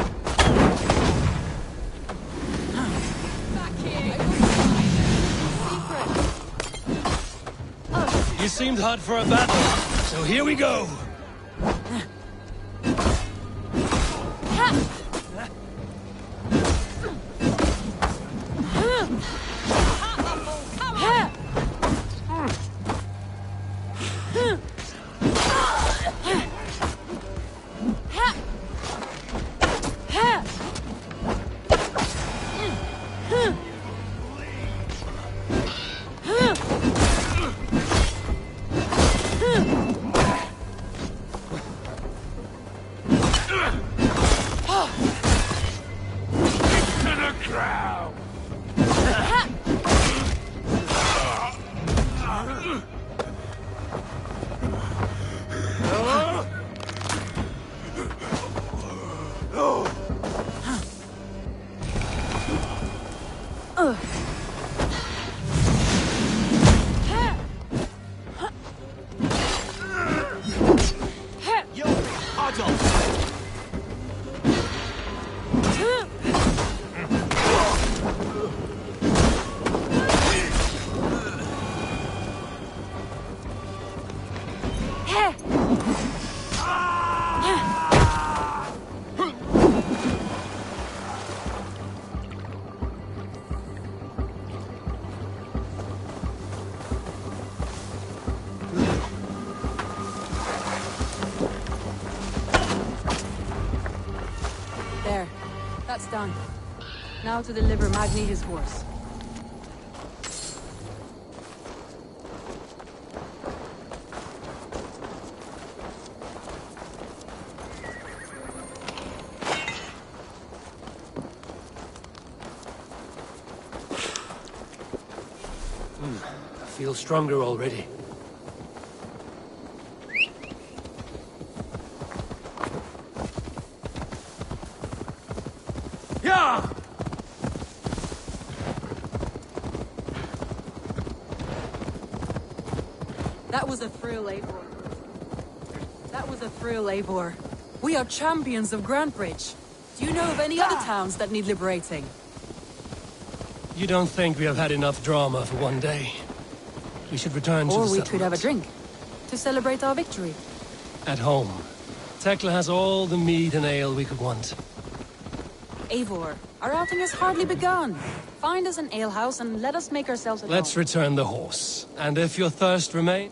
You seemed hot for a battle, so here we go!
That's done. Now to deliver Magni his horse.
I feel stronger already.
That was a thrill, Eivor. That was a thrill, Eivor. We are champions of Grantbridge. Do you know of any other towns that need liberating?
You don't think we have had enough drama for one day? We should return to the
Or we
settlement.
could have a drink. To celebrate our victory.
At home. Tekla has all the mead and ale we could want.
Eivor, our outing has hardly begun. Find us an alehouse and let us make ourselves at
Let's
home.
return the horse. And if your thirst remains...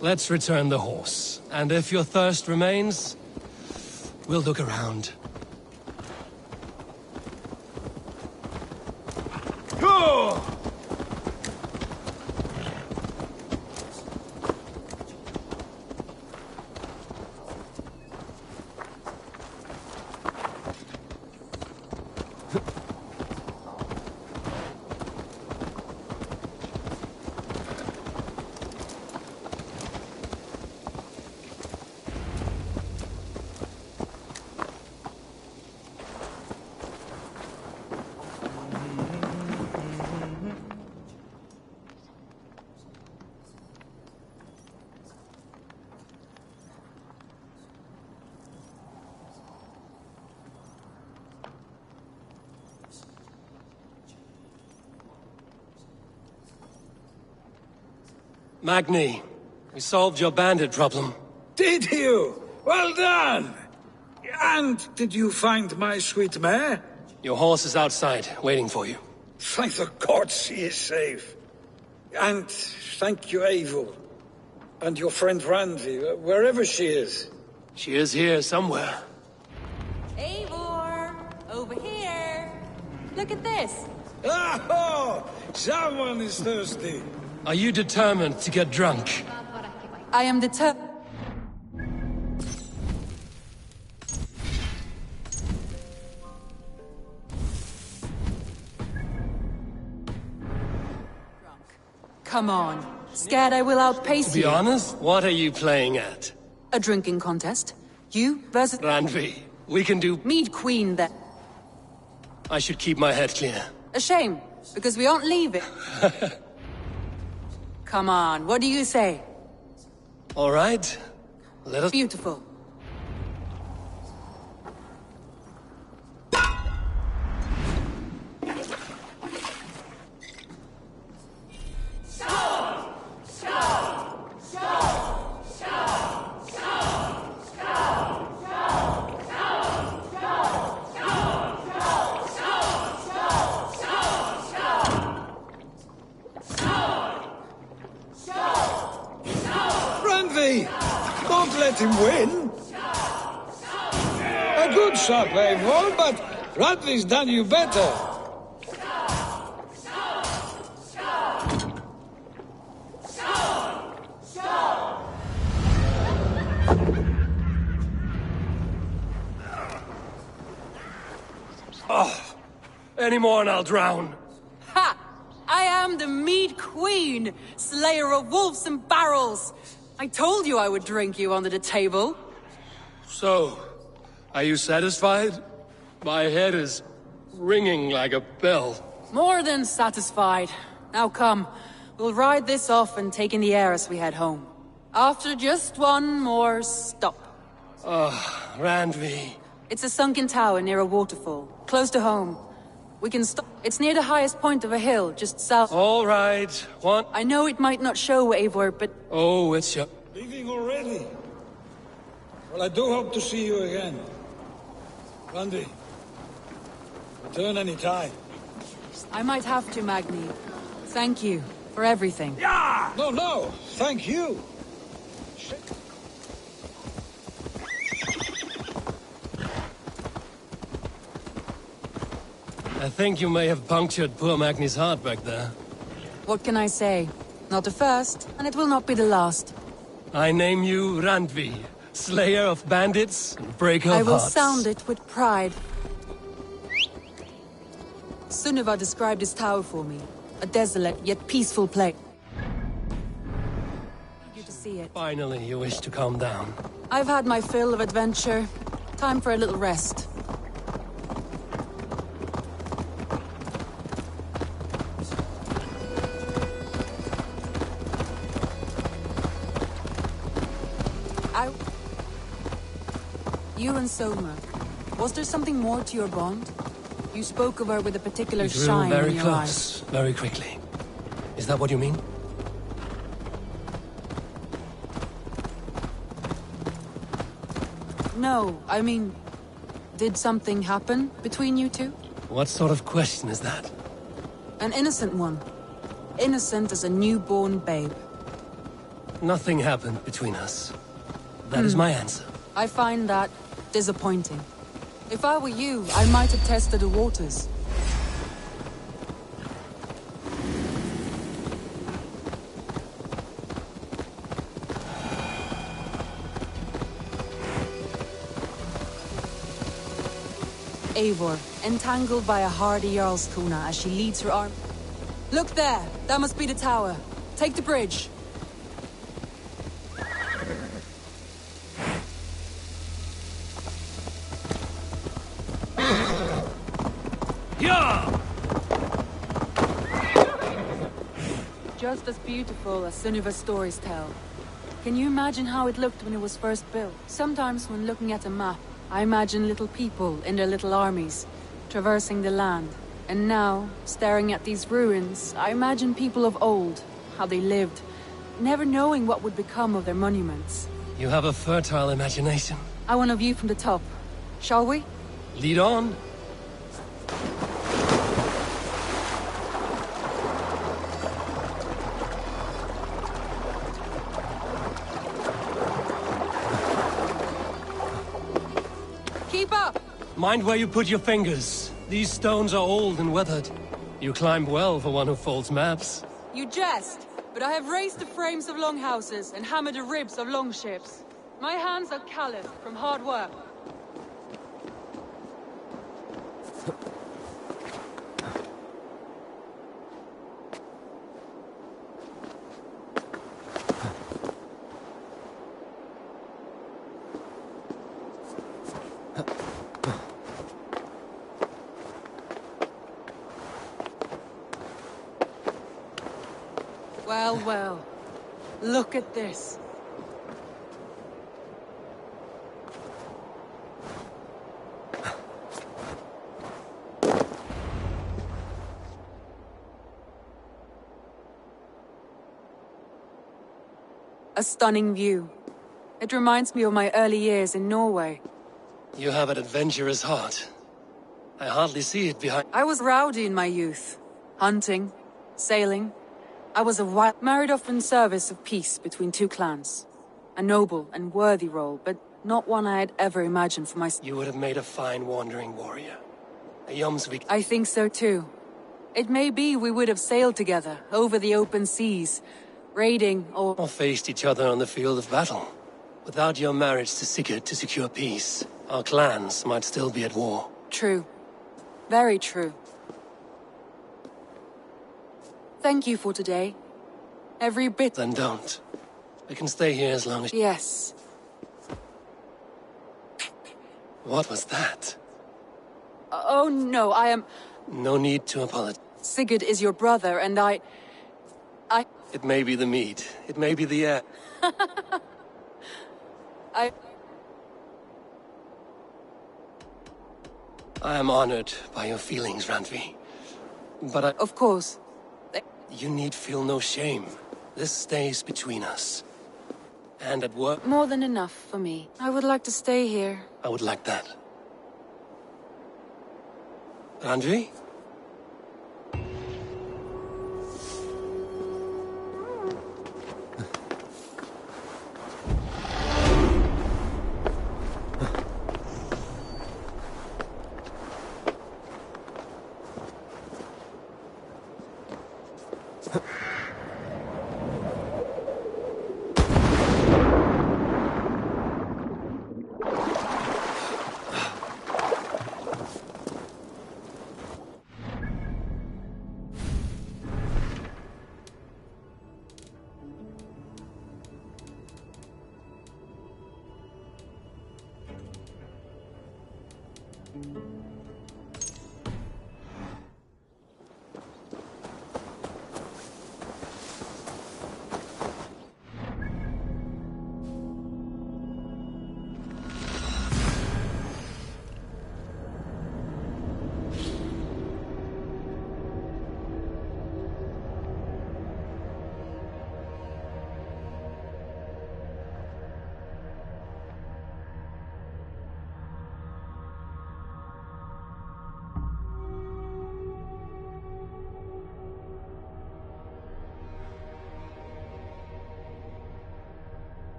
Let's return the horse. And if your thirst remains, we'll look around.
Go!
Magni, we solved your bandit problem.
Did you? Well done! And did you find my sweet mare?
Your horse is outside, waiting for you.
Thank the gods she is safe. And thank you, Eivor. And your friend Randi, wherever she is.
She is here somewhere.
Eivor! Over here! Look at this!
Oh! Someone is thirsty.
Are you determined to get drunk?
I am determined. Come on. Scared I will outpace
To be
you?
honest, what are you playing at?
A drinking contest. You versus...
Randvi, we can do...
Mead Queen, then.
I should keep my head clear.
A shame, because we aren't leaving. Come on, what do you say?
All right. Let us...
Beautiful.
Randi! Don't let him win! A good shot, Eivor, but Randi's done you better.
Oh, any more and I'll drown.
Ha! I am the Mead Queen, slayer of wolves and barrels. I told you I would drink you under the table.
So, are you satisfied? My head is ringing like a bell.
More than satisfied. Now come, we'll ride this off and take in the air as we head home. After just one more stop.
Randvi.
It's a sunken tower near a waterfall, close to home. We can stop. It's near the highest point of a hill, just south.
All right, what?
I know it might not show, Eivor, but...
Oh, it's your...
Leaving already? Well, I do hope to see you again. Randi, return any time.
I might have to, Magni. Thank you for everything.
Yeah! No, thank you.
I think you may have punctured poor Magni's heart back there.
What can I say? Not the first, and it will not be the last.
I name you Randvi, slayer of bandits and breaker of
I will
hearts.
sound it with pride. Sunniva described this tower for me. A desolate yet peaceful place. You to see it.
Finally, you wish to calm down.
I've had my fill of adventure. Time for a little rest. You and Soma. Was there something more to your bond? You spoke of her with a particular
You drew
shine
very
in your
close,
eyes.
very quickly. Is that what you mean?
No, I mean... Did something happen between you two?
What sort of question is that?
An innocent one. Innocent as a newborn babe.
Nothing happened between us. That is my answer.
I find that disappointing. If I were you, I might have tested the waters. Eivor, entangled by a hardy Jarlskona as she leads her arm. Look there! That must be the tower. Take the bridge.
Yeah!
Just as beautiful as Sunniva's stories tell. Can you imagine how it looked when it was first built? Sometimes when looking at a map, I imagine little people in their little armies, traversing the land. And now, staring at these ruins, I imagine people of old, how they lived, never knowing what would become of their monuments.
You have a fertile imagination.
I want a view from the top. Shall we?
Lead on.
Keep up!
Mind where you put your fingers. These stones are old and weathered. You climb well for one who folds maps.
You jest, but I have raised the frames of longhouses and hammered the ribs of longships. My hands are calloused from hard work. Well, well. Look at this. A stunning view. It reminds me of my early years in Norway.
You have an adventurous heart. I hardly see it behind...
I was rowdy in my youth. Hunting, sailing. I was a wild... Married off in service of peace between two clans. A noble and worthy role, but not one I had ever imagined for myself.
You would have made a fine wandering warrior. A Jomsvik...
I think so too. It may be we would have sailed together, over the open seas, raiding or
faced each other on the field of battle. Without your marriage to Sigurd to secure peace, our clans might still be at war.
True. Very true. Thank you for today. Every bit...
Then don't. We can stay here as long as...
Yes.
What was that?
Oh no, I am...
No need to apologize.
Sigurd is your brother, and I...
It may be the meat. It may be the air. I am honored by your feelings, Randvi. But I...
Of course.
You need feel no shame. This stays between us. And at work...
More than enough for me. I would like to stay here.
I would like that. Randvi?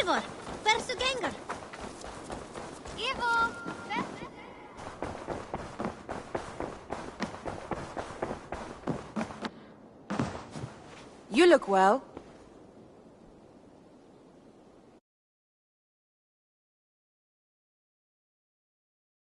Eivor, hversu gengur? Eivor!
You look well.